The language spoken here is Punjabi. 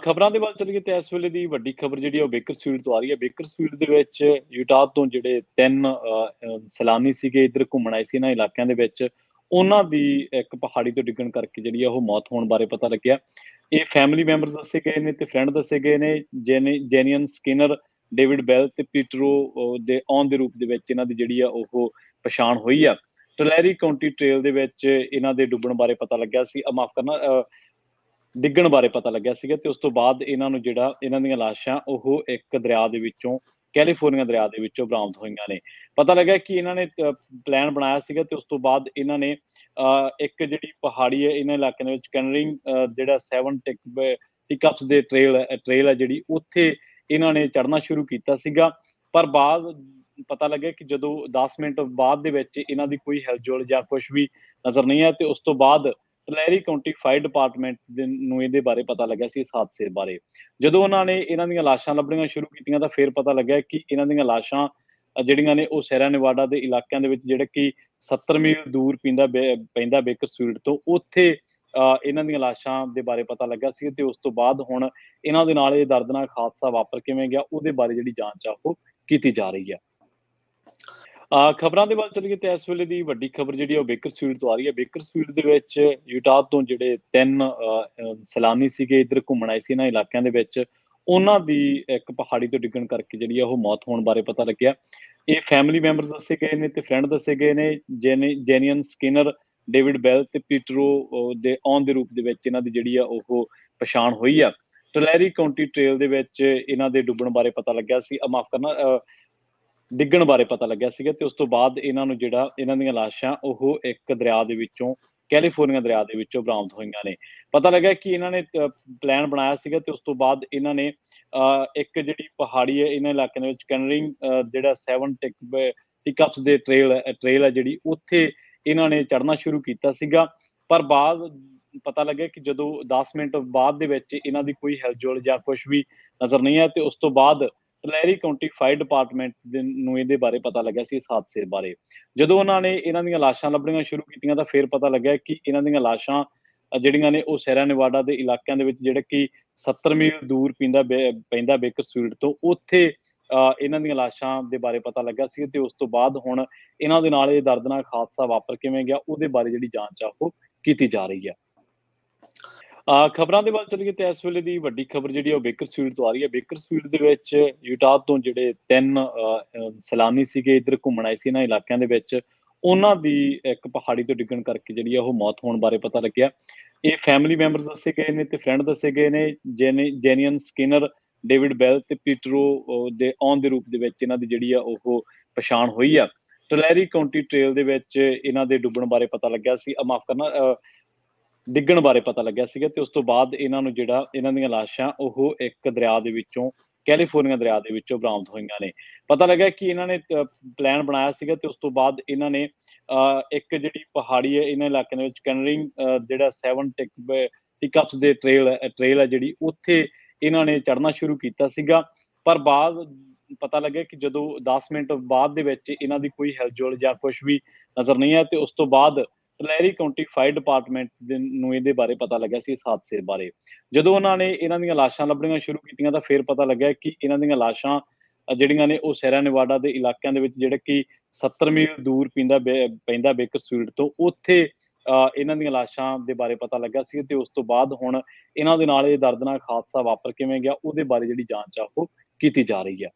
ਖਬਰਾਂ ਦੇ ਵੱਲ ਚੱਲੀਏ ਤੇ ਇਸ ਵੇਲੇ ਦੀ ਵੱਡੀ ਖਬਰ ਜਿਹੜੀ ਆ ਉਹ ਬੇਕਰਸਫੀਲਡ ਤੋਂ ਆ ਰਹੀ ਹੈ। ਬੇਕਰਸਫੀਲਡ ਦੇ ਵਿੱਚ ਯੂਟਾਹ ਤੋਂ ਜਿਹੜੇ 3 ਸੈਲਾਨੀ ਸੀਗੇ ਇੱਧਰ ਘੁੰਮਣ ਆਏ ਸੀ ਇਹਨਾਂ ਇਲਾਕਿਆਂ ਦੇ ਵਿੱਚ, ਉਹਨਾਂ ਦੀ ਇੱਕ ਪਹਾੜੀ ਤੋਂ ਡਿੱਗਣ ਕਰਕੇ ਜਿਹੜੀ ਆ ਉਹ ਮੌਤ ਹੋਣ ਬਾਰੇ ਪਤਾ ਲੱਗਿਆ। ਇਹ ਫੈਮਿਲੀ ਮੈਂਬਰਸ ਦੱਸੇ ਗਏ ਨੇ ਤੇ ਫਰੈਂਡ ਦੱਸੇ ਗਏ ਨੇ। ਜੇਨੀਅਨ ਸਕਿਨਰ, ਡੇਵਿਡ ਬੈਲ ਤੇ ਪੀਟਰੋ ਦੇ ਆਉਣ ਦੇ ਰੂਪ ਦੇ ਵਿੱਚ ਇਹਨਾਂ ਦੀ ਜਿਹੜੀ ਆ ਉਹ ਪਛਾਣ ਹੋਈ ਆ। ਟਲੈਰੀ ਕਾਉਂਟੀ ਟ੍ਰੇਲ ਦੇ ਵਿੱਚ ਇਹਨਾਂ ਦੇ ਡੁੱਬਣ ਬਾਰੇ ਪਤਾ ਲੱਗਿਆ ਸੀ, ਮਾਫ ਕਰਨਾ, ਡਿੱਗਣ ਬਾਰੇ ਪਤਾ ਲੱਗਿਆ ਸੀਗਾ ਤੇ ਉਸ ਤੋਂ ਬਾਅਦ ਇਹਨਾਂ ਨੂੰ ਜਿਹੜਾ ਇਹਨਾਂ ਦੀਆਂ ਲਾਸ਼ਾਂ ਉਹ ਇੱਕ ਦਰਿਆ ਦੇ ਵਿੱਚੋਂ, ਕੈਲੀਫੋਰਨੀਆ ਦਰਿਆ ਦੇ ਵਿੱਚੋਂ ਬਰਾਮਦ ਹੋਈਆਂ ਨੇ। ਪਤਾ ਲੱਗਿਆ ਕਿ ਇਹਨਾਂ ਨੇ ਪਲਾਨ ਬਣਾਇਆ ਸੀਗਾ ਤੇ ਉਸ ਤੋਂ ਬਾਅਦ ਇਹਨਾਂ ਨੇ ਇੱਕ ਜਿਹੜੀ ਪਹਾੜੀ ਹੈ ਇਹਨਾਂ ਇਲਾਕਿਆਂ ਦੇ ਵਿੱਚ ਕੈਨਰਿੰਗ, ਜਿਹੜਾ 7 ਟਿਕਅਪਸ ਦੇ ਟ੍ਰੇਲ ਹੈ ਜਿਹੜੀ, ਉੱਥੇ ਇਹਨਾਂ ਨੇ ਚੜ੍ਹਨਾ ਸ਼ੁਰੂ ਕੀਤਾ ਸੀਗਾ। ਪਰ ਬਾਅਦ ਪਤਾ ਲੱਗਿਆ ਕਿ ਜਦੋਂ 10 ਮਿੰਟ ਬਾਅਦ ਦੇ ਵਿੱਚ ਇਹਨਾਂ ਦੀ ਕੋਈ ਹਿਲਜੁਲ ਜਾਂ ਕੁਛ ਵੀ ਨਜ਼ਰ ਨਹੀਂ ਆਇਆ ਤੇ ਉਸ ਤੋਂ ਬਾਅਦ ਟਲੈਰੀ ਕਾਉਂਟੀ ਫਾਇਰ ਡਿਪਾਰਟਮੈਂਟ ਨੂੰ ਇਹਦੇ ਬਾਰੇ ਪਤਾ ਲੱਗਿਆ ਸੀ, ਇਸ ਹਾਦਸੇ ਬਾਰੇ। ਜਦੋਂ ਉਹਨਾਂ ਨੇ ਇਹਨਾਂ ਦੀਆਂ ਲਾਸ਼ਾਂ ਲੱਭਣੀਆਂ ਸ਼ੁਰੂ ਕੀਤੀਆਂ ਤਾਂ ਫਿਰ ਪਤਾ ਲੱਗਿਆ ਕਿ ਇਹਨਾਂ ਦੀਆਂ ਲਾਸ਼ਾਂ ਜਿਹੜੀਆਂ ਨੇ ਉਹ ਸੈਰਾ ਨਿਵਾਡਾ ਦੇ ਇਲਾਕਿਆਂ ਦੇ ਵਿੱਚ, ਜਿਹੜੇ ਕਿ 70 ਮੀਲ ਦੂਰ ਪੈਂਦਾ ਬੇਕਰਸਫੀਲਡ ਤੋਂ, ਉੱਥੇ ਇਹਨਾਂ ਦੀਆਂ ਲਾਸ਼ਾਂ ਦੇ ਬਾਰੇ ਪਤਾ ਲੱਗਾ ਸੀ ਤੇ ਉਸ ਤੋਂ ਬਾਅਦ ਹੁਣ ਇਹਨਾਂ ਦੇ ਨਾਲ ਇਹ ਦਰਦਨਾਕ ਹਾਦਸਾ ਵਾਪਰ ਕਿਵੇਂ ਗਿਆ ਉਹਦੇ ਬਾਰੇ ਜਿਹੜੀ ਜਾਂਚ ਆ ਉਹ ਕੀਤੀ ਜਾ ਰਹੀ ਹੈ। ਖਬਰਾਂ ਦੇ ਵੱਲ ਚੱਲੀਏ ਤੇ ਇਸ ਵੇਲੇ ਦੀ ਵੱਡੀ ਖਬਰ ਜਿਹੜੀ ਆ ਉਹ ਬੇਕਰਸਫੀਲਡ ਤੋਂ ਆ ਰਹੀ ਹੈ। ਬੇਕਰਸਫੀਲਡ ਦੇ ਵਿੱਚ ਯੂਟਾਹ ਤੋਂ ਜਿਹੜੇ 3 ਸੈਲਾਨੀ ਸੀਗੇ ਇੱਧਰ ਘੁੰਮਣ ਆਏ ਸੀ ਇਹਨਾਂ ਇਲਾਕਿਆਂ ਦੇ ਵਿੱਚ, ਉਹਨਾਂ ਦੀ ਇੱਕ ਪਹਾੜੀ ਤੋਂ ਡਿੱਗਣ ਕਰਕੇ ਜਿਹੜੀ ਆ ਉਹ ਮੌਤ ਹੋਣ ਬਾਰੇ ਪਤਾ ਲੱਗਿਆ। ਇਹ ਫੈਮਿਲੀ ਮੈਂਬਰਸ ਦੱਸੇ ਗਏ ਨੇ ਤੇ ਫਰੈਂਡ ਦੱਸੇ ਗਏ ਨੇ। ਜੇਨੀਅਨ ਸਕਿਨਰ, ਡੇਵਿਡ ਬੈਲ ਤੇ ਪੀਟਰੋ ਦੇ ਆਉਣ ਦੇ ਰੂਪ ਦੇ ਵਿੱਚ ਇਹਨਾਂ ਦੀ ਜਿਹੜੀ ਆ ਉਹ ਪਛਾਣ ਹੋਈ ਆ। ਟਲੈਰੀ ਕਾਉਂਟੀ ਟ੍ਰੇਲ ਦੇ ਵਿੱਚ ਇਹਨਾਂ ਦੇ ਡੁੱਬਣ ਬਾਰੇ ਪਤਾ ਲੱਗਿਆ ਸੀ, ਮਾਫ ਕਰਨਾ, ਡਿੱਗਣ ਬਾਰੇ ਪਤਾ ਲੱਗਿਆ ਸੀਗਾ ਤੇ ਉਸ ਤੋਂ ਬਾਅਦ ਇਹਨਾਂ ਨੂੰ ਜਿਹੜਾ ਇਹਨਾਂ ਦੀਆਂ ਲਾਸ਼ਾਂ ਉਹ ਇੱਕ ਦਰਿਆ ਦੇ ਵਿੱਚੋਂ, ਕੈਲੀਫੋਰਨੀਆ ਦਰਿਆ ਦੇ ਵਿੱਚੋਂ ਬਰਾਮਦ ਹੋਈਆਂ ਨੇ। ਪਤਾ ਲੱਗਿਆ ਕਿ ਇਹਨਾਂ ਨੇ ਪਲਾਨ ਬਣਾਇਆ ਸੀਗਾ ਤੇ ਉਸ ਤੋਂ ਬਾਅਦ ਇਹਨਾਂ ਨੇ ਇੱਕ ਜਿਹੜੀ ਪਹਾੜੀ ਹੈ ਇਹਨਾਂ ਇਲਾਕਿਆਂ ਦੇ ਵਿੱਚ ਕੈਨਰਿੰਗ, ਜਿਹੜਾ 7 ਟਿਕਅਪਸ ਦੇ ਟ੍ਰੇਲ ਹੈ ਜਿਹੜੀ, ਉੱਥੇ ਇਹਨਾਂ ਨੇ ਚੜ੍ਹਨਾ ਸ਼ੁਰੂ ਕੀਤਾ ਸੀਗਾ। ਪਰ ਬਾਅਦ ਪਤਾ ਲੱਗਿਆ ਕਿ ਜਦੋਂ 10 ਮਿੰਟ ਬਾਅਦ ਦੇ ਵਿੱਚ ਇਹਨਾਂ ਦੀ ਕੋਈ ਹਿਲਜੁਲ ਜਾਂ ਕੁਛ ਵੀ ਨਜ਼ਰ ਨਹੀਂ ਆਇਆ ਤੇ ਉਸ ਤੋਂ ਬਾਅਦ ਟਲੈਰੀ ਕਾਉਂਟੀ ਫਾਇਰ ਡਿਪਾਰਟਮੈਂਟ ਨੂੰ ਇਹਦੇ ਬਾਰੇ ਪਤਾ ਲੱਗਿਆ ਸੀ, ਇਸ ਹਾਦਸੇ ਬਾਰੇ। ਜਦੋਂ ਉਹਨਾਂ ਨੇ ਇਹਨਾਂ ਦੀਆਂ ਲਾਸ਼ਾਂ ਲੱਭਣੀਆਂ ਸ਼ੁਰੂ ਕੀਤੀਆਂ ਤਾਂ ਫਿਰ ਪਤਾ ਲੱਗਿਆ ਕਿ ਇਹਨਾਂ ਦੀਆਂ ਲਾਸ਼ਾਂ ਜਿਹੜੀਆਂ ਨੇ ਉਹ ਸੈਰਾ ਨਿਵਾਡਾ ਦੇ ਇਲਾਕਿਆਂ ਦੇ ਵਿੱਚ, ਜਿਹੜੇ ਕਿ 70 ਮੀਲ ਦੂਰ ਪੈਂਦਾ ਬੇਕਰਸਫੀਲਡ ਤੋਂ, ਉੱਥੇ ਇਹਨਾਂ ਦੀਆਂ ਲਾਸ਼ਾਂ ਦੇ ਬਾਰੇ ਪਤਾ ਲੱਗਾ ਸੀ ਤੇ ਉਸ ਤੋਂ ਬਾਅਦ ਹੁਣ ਇਹਨਾਂ ਦੇ ਨਾਲ ਇਹ ਦਰਦਨਾਕ ਹਾਦਸਾ ਵਾਪਰ ਕਿਵੇਂ ਗਿਆ ਉਹਦੇ ਬਾਰੇ ਜਿਹੜੀ ਜਾਂਚ ਆ ਉਹ ਕੀਤੀ ਜਾ ਰਹੀ ਹੈ। ਖਬਰਾਂ ਦੇ ਵੱਲ ਚੱਲੀਏ ਤੇ ਇਸ ਵੇਲੇ ਦੀ ਵੱਡੀ ਖਬਰ ਜਿਹੜੀ ਆ ਉਹ ਬੇਕਰਸਫੀਲਡ ਤੋਂ ਆ ਰਹੀ ਹੈ। ਬੇਕਰਸਫੀਲਡ ਦੇ ਵਿੱਚ ਯੂਟਾਹ ਤੋਂ ਜਿਹੜੇ 3 ਸੈਲਾਨੀ ਸੀਗੇ ਇੱਧਰ ਘੁੰਮਣ ਆਏ ਸੀ ਇਹਨਾਂ ਇਲਾਕਿਆਂ ਦੇ ਵਿੱਚ, ਉਹਨਾਂ ਦੀ ਇੱਕ ਪਹਾੜੀ ਤੋਂ ਡਿੱਗਣ ਕਰਕੇ ਜਿਹੜੀ ਆ ਉਹ ਮੌਤ ਹੋਣ ਬਾਰੇ ਪਤਾ ਲੱਗਿਆ। ਇਹ ਫੈਮਿਲੀ ਮੈਂਬਰਸ ਦੱਸੇ ਗਏ ਨੇ ਤੇ ਫਰੈਂਡ ਦੱਸੇ ਗਏ ਨੇ। ਜੇਨੀਅਨ ਸਕਿਨਰ, ਡੇਵਿਡ ਬੈਲ ਤੇ ਪੀਟਰੋ ਦੇ ਆਉਣ ਦੇ ਰੂਪ ਦੇ ਵਿੱਚ ਇਹਨਾਂ ਦੀ ਜਿਹੜੀ ਆ ਉਹ ਪਛਾਣ ਹੋਈ ਆ। ਟਲੈਰੀ ਕਾਉਂਟੀ ਟ੍ਰੇਲ ਦੇ ਵਿੱਚ ਇਹਨਾਂ ਦੇ ਡੁੱਬਣ ਬਾਰੇ ਪਤਾ ਲੱਗਿਆ ਸੀ, ਮਾਫ ਕਰਨਾ, ਡਿੱਗਣ ਬਾਰੇ ਪਤਾ ਲੱਗਿਆ ਸੀਗਾ ਤੇ ਉਸ ਤੋਂ ਬਾਅਦ ਇਹਨਾਂ ਨੂੰ ਜਿਹੜਾ ਇਹਨਾਂ ਦੀਆਂ ਲਾਸ਼ਾਂ ਉਹ ਇੱਕ ਦਰਿਆ ਦੇ ਵਿੱਚੋਂ, ਕੈਲੀਫੋਰਨੀਆ ਦਰਿਆ ਦੇ ਵਿੱਚੋਂ ਬਰਾਮਦ ਹੋਈਆਂ ਨੇ। ਪਤਾ ਲੱਗਿਆ ਕਿ ਇਹਨਾਂ ਨੇ ਪਲਾਨ ਬਣਾਇਆ ਸੀਗਾ ਤੇ ਉਸ ਤੋਂ ਬਾਅਦ ਇਹਨਾਂ ਨੇ ਇੱਕ ਜਿਹੜੀ ਪਹਾੜੀ ਹੈ ਇਹਨਾਂ ਇਲਾਕਿਆਂ ਦੇ ਵਿੱਚ ਕੈਨਰਿੰਗ, ਜਿਹੜਾ 7 ਟਿਕਅਪਸ ਦੇ ਟ੍ਰੇਲ ਹੈ ਜਿਹੜੀ, ਉੱਥੇ ਇਹਨਾਂ ਨੇ ਚੜ੍ਹਨਾ ਸ਼ੁਰੂ ਕੀਤਾ ਸੀਗਾ। ਪਰ ਬਾਅਦ ਪਤਾ ਲੱਗਿਆ ਕਿ ਜਦੋਂ 10 ਮਿੰਟ ਬਾਅਦ ਦੇ ਵਿੱਚ ਇਹਨਾਂ ਦੀ ਕੋਈ ਹਿਲਜੁਲ ਜਾਂ ਕੁਛ ਵੀ ਨਜ਼ਰ ਨਹੀਂ ਆਇਆ ਤੇ ਉਸ ਤੋਂ ਬਾਅਦ ਟਲੈਰੀ ਕਾਉਂਟੀ ਫਾਇਰ ਡਿਪਾਰਟਮੈਂਟ ਨੂੰ ਇਹਦੇ ਬਾਰੇ ਪਤਾ ਲੱਗਿਆ ਸੀ, ਇਸ ਹਾਦਸੇ ਬਾਰੇ। ਜਦੋਂ ਉਹਨਾਂ ਨੇ ਇਹਨਾਂ ਦੀਆਂ ਲਾਸ਼ਾਂ ਲੱਭਣੀਆਂ ਸ਼ੁਰੂ ਕੀਤੀਆਂ ਤਾਂ ਫਿਰ ਪਤਾ ਲੱਗਿਆ ਕਿ ਇਹਨਾਂ ਦੀਆਂ ਲਾਸ਼ਾਂ ਜਿਹੜੀਆਂ ਨੇ ਉਹ ਸੈਰਾ ਨਿਵਾਡਾ ਦੇ ਇਲਾਕਿਆਂ ਦੇ ਵਿੱਚ, ਜਿਹੜੇ ਕਿ 70 ਮੀਲ ਦੂਰ ਪੈਂਦਾ ਬੇਕਰਸਫੀਲਡ ਤੋਂ, ਉੱਥੇ ਇਹਨਾਂ ਦੀਆਂ ਲਾਸ਼ਾਂ ਦੇ ਬਾਰੇ ਪਤਾ ਲੱਗਾ ਸੀ ਤੇ ਉਸ ਤੋਂ ਬਾਅਦ ਹੁਣ ਇਹਨਾਂ ਦੇ ਨਾਲ ਇਹ ਦਰਦਨਾਕ ਹਾਦਸਾ ਵਾਪਰ ਕਿਵੇਂ ਗਿਆ ਉਹਦੇ ਬਾਰੇ ਜਿਹੜੀ ਜਾਂਚ ਆ ਉਹ ਕੀਤੀ ਜਾ ਰਹੀ ਹੈ।